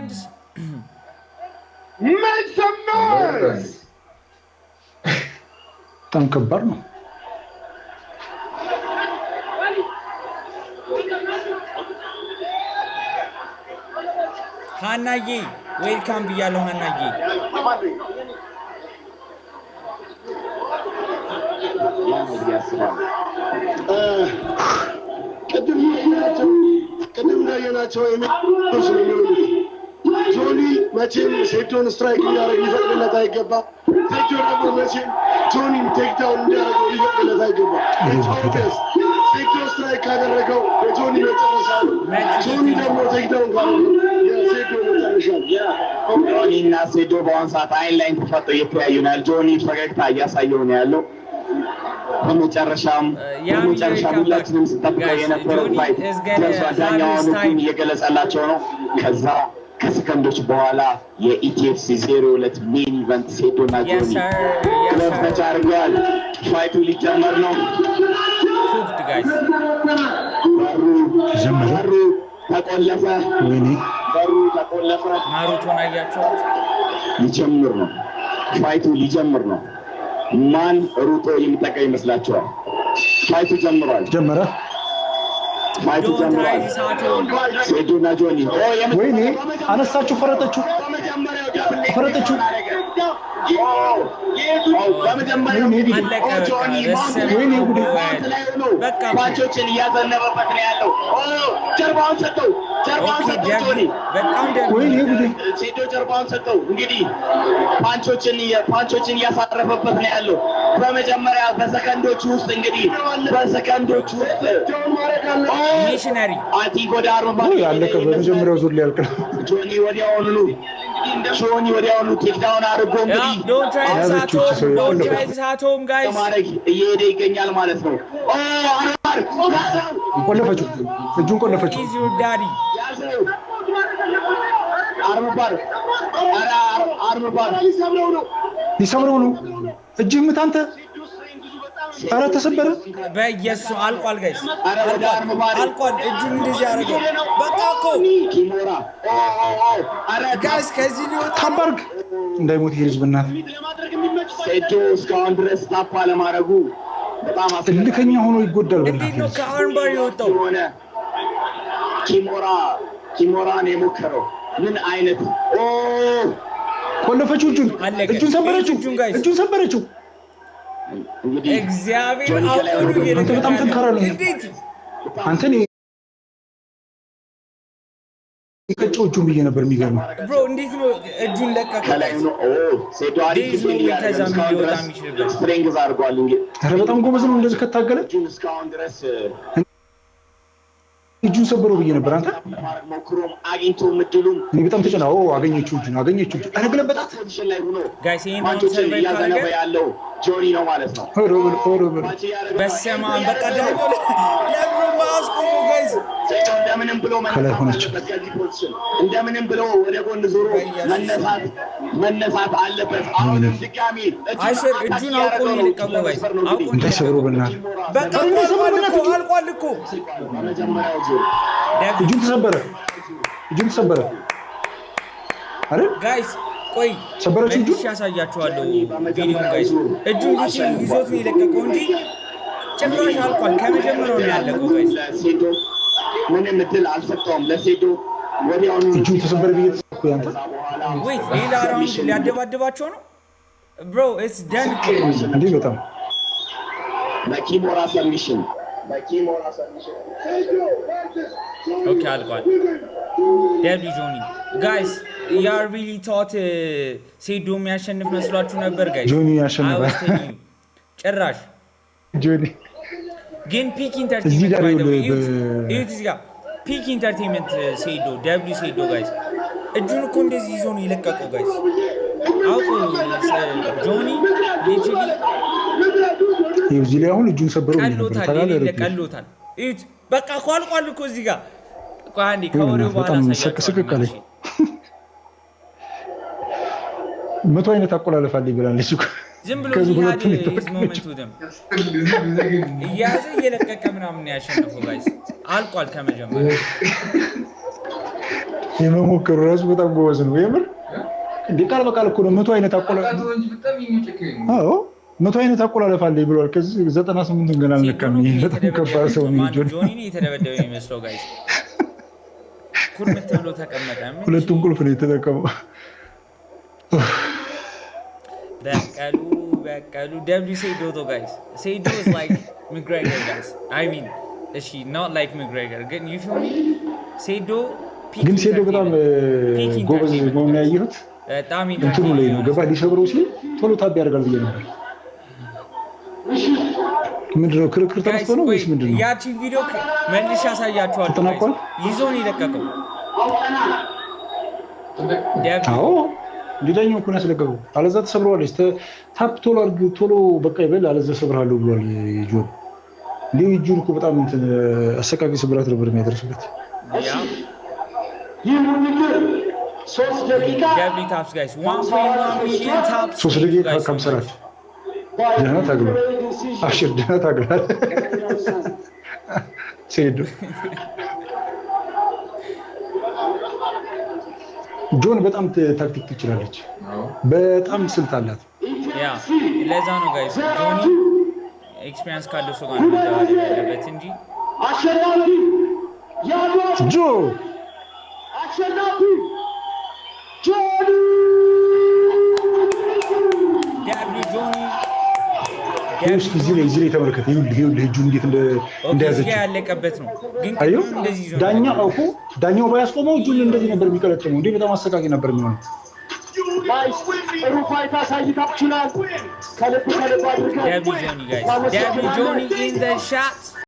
hands. Make some noise. በጣም ከባድ ነው። ሃናዬ ዌልካም ብያለሁ። ሃናዬ ቅድም እንዳየናቸው ጆኒ መቼም ሴቶን ስትራይክ እንዲያደርግ ሊፈቅድለት አይገባ። ሴቶ ደግሞ መቼም ጆኒን ቴክዳውን እንዲያደርገው ሊፈቅድለት አይገባ። ሴቶ ስትራይክ ካደረገው የጆኒ መጨረሻ ነው። ጆኒ ደግሞ ቴክዳውን ካደረገው የሴቶ መጨረሻ ነው። ጆኒ እና ሴዶ በአሁኑ ሰዓት አይን ላይ ተፋጠው እየተያዩ ነው። ጆኒ ፈገግታ እያሳየው ነው ያለው። በመጨረሻም ሁላችንም ስንጠብቀው የነበረው ፋይት ዳኛውን እየገለጸላቸው ነው። ከዛ ከሰከንዶች በኋላ የኢቲኤፍሲ 02 ሜን ኢቨንት ሴዶና ጆኒ ክለፍ አድርገዋል። ፋይቱ ሊጀመር ነው። በሩ ተቆለፈ። በሩ ተቆለፈ። ናሩቶን አያችሁት? ሊጀምር ነው። ፋይቱ ሊጀምር ነው። ማን ሩጦ የሚጠቃ ይመስላችኋል? ፋይቱ ጀምሯል። ጀመረ። ፋይቱ ጀምሯል። ሴዶና ጆኒ ወይኔ አነሳችሁ፣ ፈረጠችሁ። ፓንቾችን እያዘነበበት ነው ያለው። ጀርባውን ሰጠው። ሴዶ ጀርባውን ሰጠው። እንግዲህ ፓንቾችን እያሳረፈበት ነው ያለው። በመጀመሪያ በሰከንዶች ውስጥ ሚሽነሪ አቲክ ወደ አርባ ያለቀ በመጀመሪያው ዙር ሊያልቅ ነው። ጆኒ ወዲያውኑ ቴክዳውን አድርጎ እንግዲህ ማድረግ እየሄደ ይገኛል ማለት ነው። ቆለፈችው፣ እጁን ቆለፈችው። ሊሰብረው ነው። እጅህ ምት አንተ። ኧረ ተሰበረ። በኢየሱስ አልቋል። ጋይስ አልቋል። እጁን እንደዚህ አደረገው። በቃ እኮ ጋይስ ከዚህ ሊወጣ ታባርግ እንዳይሞት ይሄ ልጅ በእናትህ። ሴዶ እስካሁን ድረስ ታፓ ለማድረጉ በጣም እልከኛ ሆኖ ይጎዳል። እንዴት ነው ከአርምባር የወጣው? ኪሞራን የሞከረው ምን አይነት ቆለፈችው። እጁን ሰበረችው። እጁን ሰበረችው። እግዚአብሔር አንተ በጣም ጠንካራ ነው። አንተ የቀጨው እጁን ብዬ ነበር። የሚገርም ብሮ እንዴት ነው እጁን ለቀቀ? ሴዶ አሪፍ ከዛ ሊወጣ የሚችልበት ስትሬንግዝ አድርጓል። ኧረ በጣም ጎበዝ ነው። እንደዚህ ከታገለ እስካሁን ድረስ እጁን ሰበረው ብዬ ነበር። አንተ ሞክሮም አግኝቶ ምድሉም እኔ በጣም ተጨናው አገኘችው። እጁን አረግለበጣት። ጋይስ ይሄን እያዘነበ ያለው ጆኒ ነው ማለት ነው። በሰማ በቃ ደግሞ ለብሮ ማስቆሙ ጋይስ እንደምንም ብሎ ወደ ጎን ዞሮ መነሳት አለበት። አሁን ድጋሚ አይሰር እጁን አውቆ ነው የለቀቀው ጋይስ። አውቆ እንዳይሰብሩ በእናትህ። በቃ አልቋል እኮ እጁን ተሰበረ አይደል ጋይስ? ቆይ ሰበረችው። እጁን ያሳያችኋለሁ ቪዲዮ ጋይስ። እጁን ይዞት ነው የለቀቀው እንጂ ጭራሽ አልቋል። ከመጀመሪያው ነው ያለቀው ጋይስ። ሴዶ ምንም እድል አልሰጠውም ለሴዶ። ወዲያውኑ እጁን ተሰበረ ብዬ ተሰኩ። ያንተ ወይት ሌላ ራውንድ ሊያደባድባቸው ነው ብሮ። ኢትስ ደን እንዴ በጣም በኪሞራ ሰብሚሽን ኦኬ አልቋል። ደብሊ ጆኒ ጋይስ ዩ አር ሪሊ ቶት ሴዶ የሚያሸንፍ መስሏችሁ ነበር ጋይስ? ጆኒ ያሸንፋል ጭራሽ። ጆኒ ግን ፒክ ኢንተርቴይንመንት ባይ ዘ ዌይ እዚህ ጋር ፒክ ኢንተርቴይንመንት ሴዶ ደብሊ ሴዶ ጋይስ እጁን እኮ እንደዚህ ይዞ ነው የለቀቀው ጋይስ። አውቁ ጆኒ ሊትራሊ እዚህ ላይ አሁን እጁን ሰበረው ነበር። ቀሎታል። እዩት በቃ እኮ አልቋል እኮ እዚህ ጋር። ቆይ አንዴ ከወሬው በኋላ ሰቅስቅ አለኝ። መቶ አይነት አቆላለፋል ይብላለች እኮ ዝም ብሎ ሞመንቱ ደም እያዘ እየለቀቀ ምናምን ያሸነፈው ጋይስ። አልቋል ከመጀመሪያ የመሞከሩ ራሱ በጣም ጎበዝ ነው የምር። እንደ ቃል በቃል እኮ ነው 100 አይነት አቆላለፍ። አዎ 100 አይነት አቆላለፍ አለ ብሏል። ከዚህ 98ን ገና አልነካም። ይሄ በጣም ከባድ ሰው ነው። ጆኒ የተደበደበ የሚመስለው ጋይስ ኩርምት ብሎ ተቀመጠ። ሁለቱም ቁልፍ ነው የተጠቀመው። በቀሉ ደብሊው ሴዶ ጋይስ ሴዶ is like McGregor guys I mean እሺ not like McGregor ግን you feel me ሴዶ ግን ሴዶ በጣም ጎበዝ ነው የሚያየሁት። በጣም እንትኑ ላይ ነው ገባ ሊሰብረው ሲል ቶሎ ታብ ያደርጋል ብዬ ነበር። ምንድነው ክርክር ተነስቶ ነው ወይስ ምንድነው? ያቺ ቪዲዮ መልሼ አሳያችኋለሁ። ይዞን ይለቀቀው አዎ ሊዳኛው እኮ ነው ያስለቀቀው። አለዛ ተሰብረዋለች። ታፕ ቶሎ አድርግ ቶሎ በቃ ይበል አለዛ ሰብራለሁ ብሏል ጆን። እንዴ ጆን እኮ በጣም እንትን አሰቃቂ ስብራት ነበር የሚያደርሱበት። ሶስት ደቂቃ ደብሊ ታፕስ ጋይስ 1.1 ሚሊዮን ታፕስ 3 ደቂቃ ከምሰራት ደህና ታግሏል። አሽር ደህና ታግሏል። ሴዶ ጆን በጣም ታክቲክ ትችላለች። በጣም ስልት አላት። ያ ለዛ ነው ጋይስ ጆኒ ኤክስፒሪየንስ ካለው ሰው ጋር መደባደብ ያለበት እንጂ አሸናፊ ጆ አሸናፊ ጆኒ ጆኒ እዚህ ላይ ተመልከት። ይኸውልህ እጁ እንዴት እንደያዘች ያለቀበት ነው። ግን እንደዚህ ዞን ዳኛው ባያስቆመው እጁን እንደዚህ ነበር የሚቀለጥመው። እንዴ በጣም አሰቃቂ ነበር የሚሆነው። ጥሩ ፋይት አሳይታችኋል። ከልብ አድርገን ደብሊ ጆኒ ጋይስ ደብሊ ጆኒ ኢን ዘ ሻት